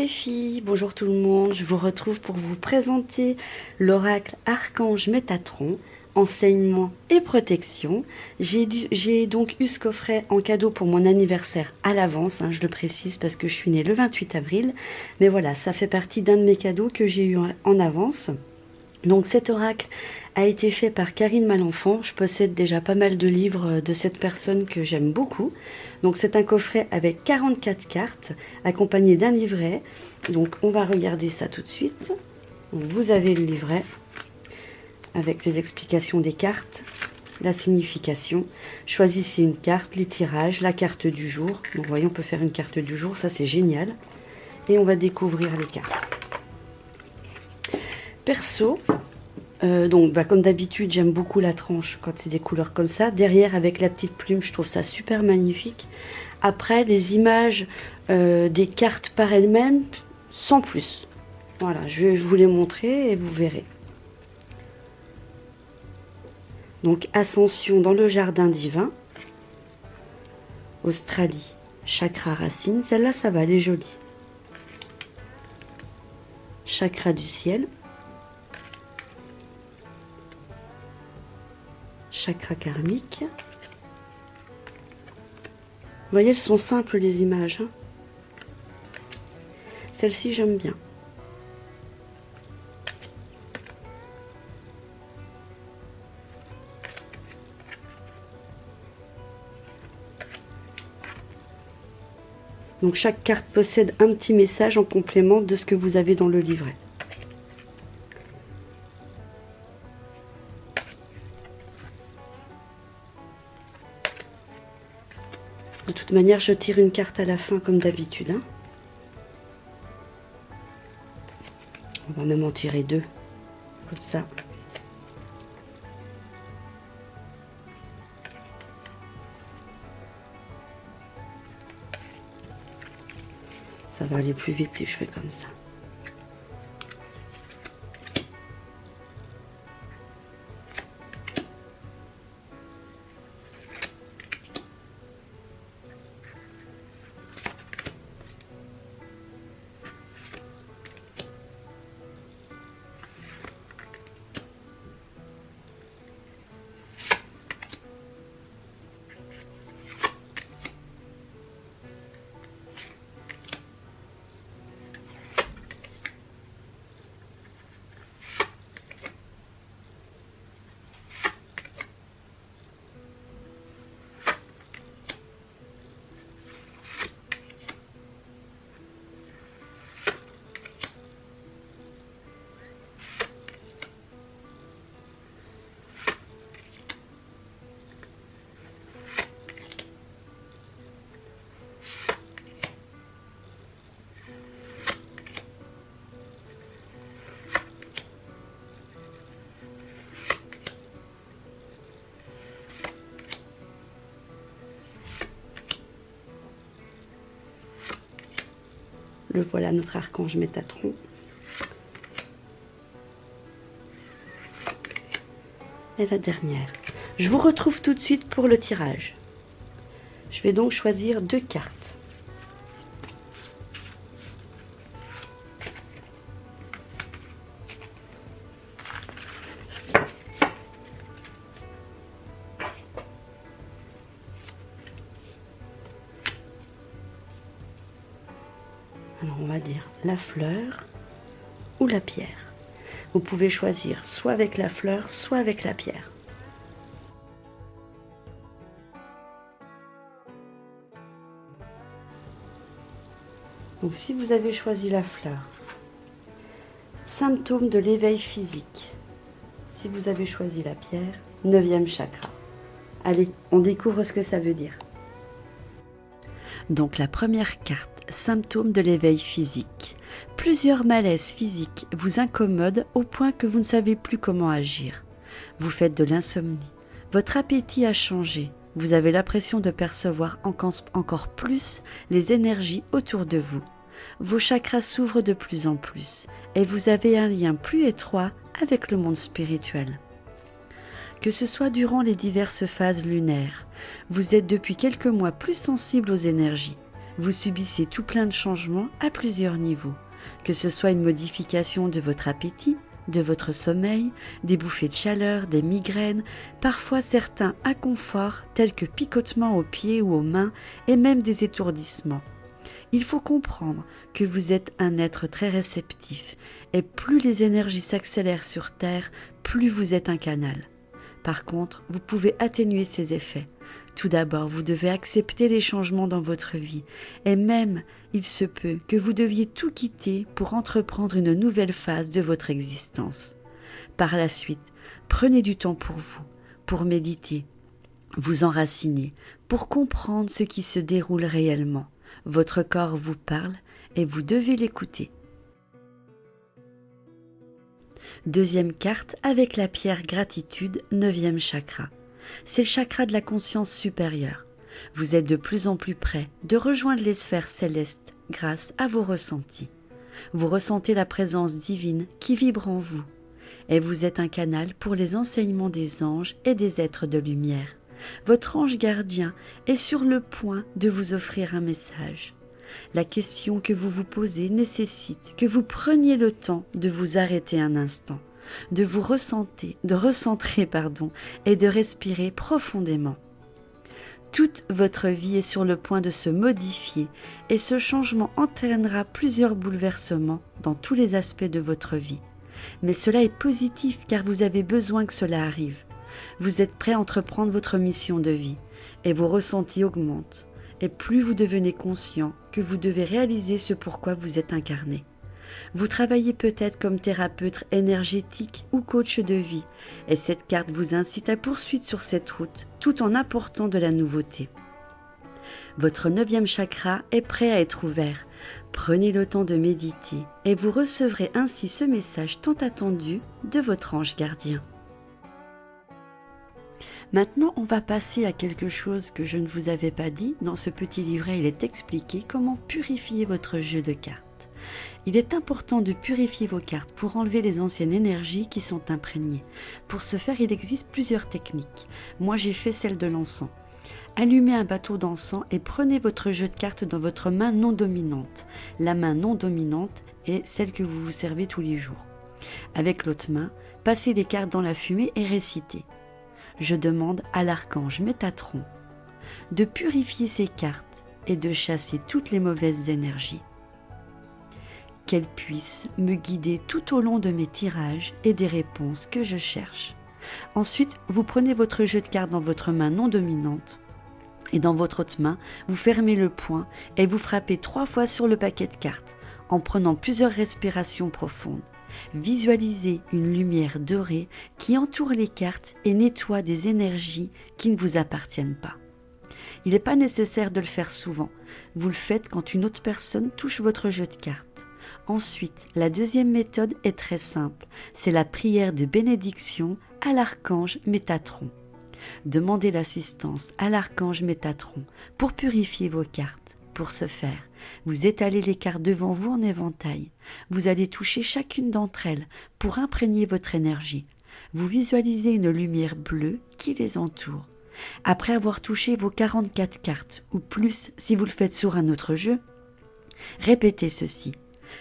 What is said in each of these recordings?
les filles, bonjour tout le monde, je vous retrouve pour vous présenter l'oracle Archange Métatron, enseignement et protection. J'ai donc eu ce coffret en cadeau pour mon anniversaire à l'avance, je le précise parce que je suis née le 28 avril, mais voilà, ça fait partie d'un de mes cadeaux que j'ai eu en avance. Donc cet oracle a été fait par Karine Malenfant. Je possède déjà pas mal de livres de cette personne que j'aime beaucoup. Donc c'est un coffret avec 44 cartes accompagné d'un livret. Donc on va regarder ça tout de suite. Donc, vous avez le livret avec les explications des cartes, la signification. Choisissez une carte, les tirages, la carte du jour. Donc voyez, on peut faire une carte du jour, ça c'est génial. Et on va découvrir les cartes. Perso, comme d'habitude, j'aime beaucoup la tranche quand c'est des couleurs comme ça. Derrière, avec la petite plume, je trouve ça super magnifique. Après, les images des cartes par elles-mêmes, sans plus. Voilà, je vais vous les montrer et vous verrez. Donc, Ascension dans le jardin divin. Australie, chakra racine. Celle-là, ça va, elle est jolie. Chakra du ciel. Chakra karmique. Vous voyez, elles sont simples les images. Celle-ci, j'aime bien. Donc chaque carte possède un petit message en complément de ce que vous avez dans le livret. De toute manière, je tire une carte à la fin comme d'habitude. On va même en tirer deux, comme ça. Ça va aller plus vite si je fais comme ça. Le voilà, notre archange Métatron. Et la dernière. Je vous retrouve tout de suite pour le tirage. Je vais donc choisir deux cartes. Alors on va dire la fleur ou la pierre. Vous pouvez choisir soit avec la fleur, soit avec la pierre. Donc si vous avez choisi la fleur, symptôme de l'éveil physique. Si vous avez choisi la pierre, 9e chakra. Allez, on découvre ce que ça veut dire. Donc la première carte, symptôme de l'éveil physique. Plusieurs malaises physiques vous incommodent au point que vous ne savez plus comment agir. Vous faites de l'insomnie. Votre appétit a changé. Vous avez l'impression de percevoir encore plus les énergies autour de vous. Vos chakras s'ouvrent de plus en plus et vous avez un lien plus étroit avec le monde spirituel. Que ce soit durant les diverses phases lunaires, vous êtes depuis quelques mois plus sensible aux énergies. vous subissez tout plein de changements à plusieurs niveaux, que ce soit une modification de votre appétit, de votre sommeil, des bouffées de chaleur, des migraines, parfois certains inconforts tels que picotements aux pieds ou aux mains et même des étourdissements. Il faut comprendre que vous êtes un être très réceptif et plus les énergies s'accélèrent sur Terre, plus vous êtes un canal. Par contre, vous pouvez atténuer ces effets. Tout d'abord, vous devez accepter les changements dans votre vie et même, il se peut que vous deviez tout quitter pour entreprendre une nouvelle phase de votre existence. Par la suite, prenez du temps pour vous, pour méditer, vous enraciner, pour comprendre ce qui se déroule réellement. Votre corps vous parle et vous devez l'écouter. Deuxième carte avec la pierre gratitude, 9e chakra. C'est le chakra de la conscience supérieure. Vous êtes de plus en plus près de rejoindre les sphères célestes grâce à vos ressentis. Vous ressentez la présence divine qui vibre en vous et vous êtes un canal pour les enseignements des anges et des êtres de lumière. Votre ange gardien est sur le point de vous offrir un message. La question que vous vous posez nécessite que vous preniez le temps de vous arrêter un instant, de vous recentrer et de respirer profondément. Toute votre vie est sur le point de se modifier et ce changement entraînera plusieurs bouleversements dans tous les aspects de votre vie. Mais cela est positif car vous avez besoin que cela arrive. Vous êtes prêt à entreprendre votre mission de vie et vos ressentis augmentent. Et plus vous devenez conscient que vous devez réaliser ce pourquoi vous êtes incarné. Vous travaillez peut-être comme thérapeute énergétique ou coach de vie et cette carte vous incite à poursuivre sur cette route tout en apportant de la nouveauté. Votre 9e chakra est prêt à être ouvert. Prenez le temps de méditer et vous recevrez ainsi ce message tant attendu de votre ange gardien. Maintenant, on va passer à quelque chose que je ne vous avais pas dit. Dans ce petit livret, il est expliqué comment purifier votre jeu de cartes. Il est important de purifier vos cartes pour enlever les anciennes énergies qui sont imprégnées. Pour ce faire, il existe plusieurs techniques. Moi, j'ai fait celle de l'encens. Allumez un bateau d'encens et prenez votre jeu de cartes dans votre main non dominante. La main non dominante est celle que vous vous servez tous les jours. Avec l'autre main, passez les cartes dans la fumée et récitez. Je demande à l'archange Métatron de purifier ces cartes et de chasser toutes les mauvaises énergies. Qu'elles puissent me guider tout au long de mes tirages et des réponses que je cherche. Ensuite, vous prenez votre jeu de cartes dans votre main non dominante et dans votre autre main, vous fermez le poing et vous frappez 3 fois sur le paquet de cartes en prenant plusieurs respirations profondes. Visualisez une lumière dorée qui entoure les cartes et nettoie des énergies qui ne vous appartiennent pas. Il n'est pas nécessaire de le faire souvent. Vous le faites quand une autre personne touche votre jeu de cartes. Ensuite, la deuxième méthode est très simple. C'est la prière de bénédiction à l'archange Métatron. Demandez l'assistance à l'archange Métatron pour purifier vos cartes. Pour ce faire, vous étalez les cartes devant vous en éventail. Vous allez toucher chacune d'entre elles pour imprégner votre énergie. Vous visualisez une lumière bleue qui les entoure. Après avoir touché vos 44 cartes, ou plus si vous le faites sur un autre jeu, répétez ceci.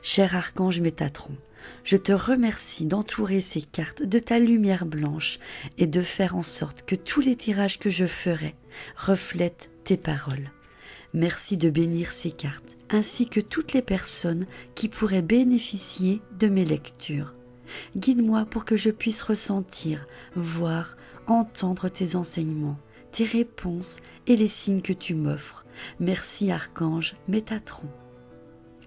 Cher archange Métatron, je te remercie d'entourer ces cartes de ta lumière blanche et de faire en sorte que tous les tirages que je ferai reflètent tes paroles. Merci de bénir ces cartes, ainsi que toutes les personnes qui pourraient bénéficier de mes lectures. Guide-moi pour que je puisse ressentir, voir, entendre tes enseignements, tes réponses et les signes que tu m'offres. Merci archange Métatron.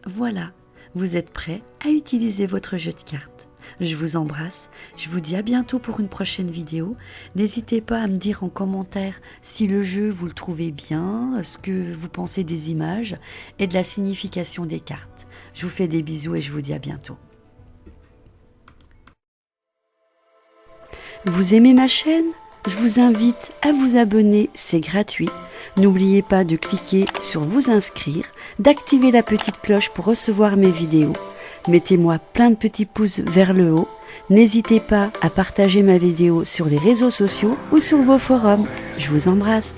Voilà, vous êtes prêts à utiliser votre jeu de cartes. Je vous embrasse, je vous dis à bientôt pour une prochaine vidéo. N'hésitez pas à me dire en commentaire si le jeu vous le trouvez bien, ce que vous pensez des images et de la signification des cartes. Je vous fais des bisous et je vous dis à bientôt. Vous aimez ma chaîne ? Je vous invite à vous abonner, c'est gratuit. N'oubliez pas de cliquer sur vous inscrire, d'activer la petite cloche pour recevoir mes vidéos. Mettez-moi plein de petits pouces vers le haut. N'hésitez pas à partager ma vidéo sur les réseaux sociaux ou sur vos forums. Je vous embrasse.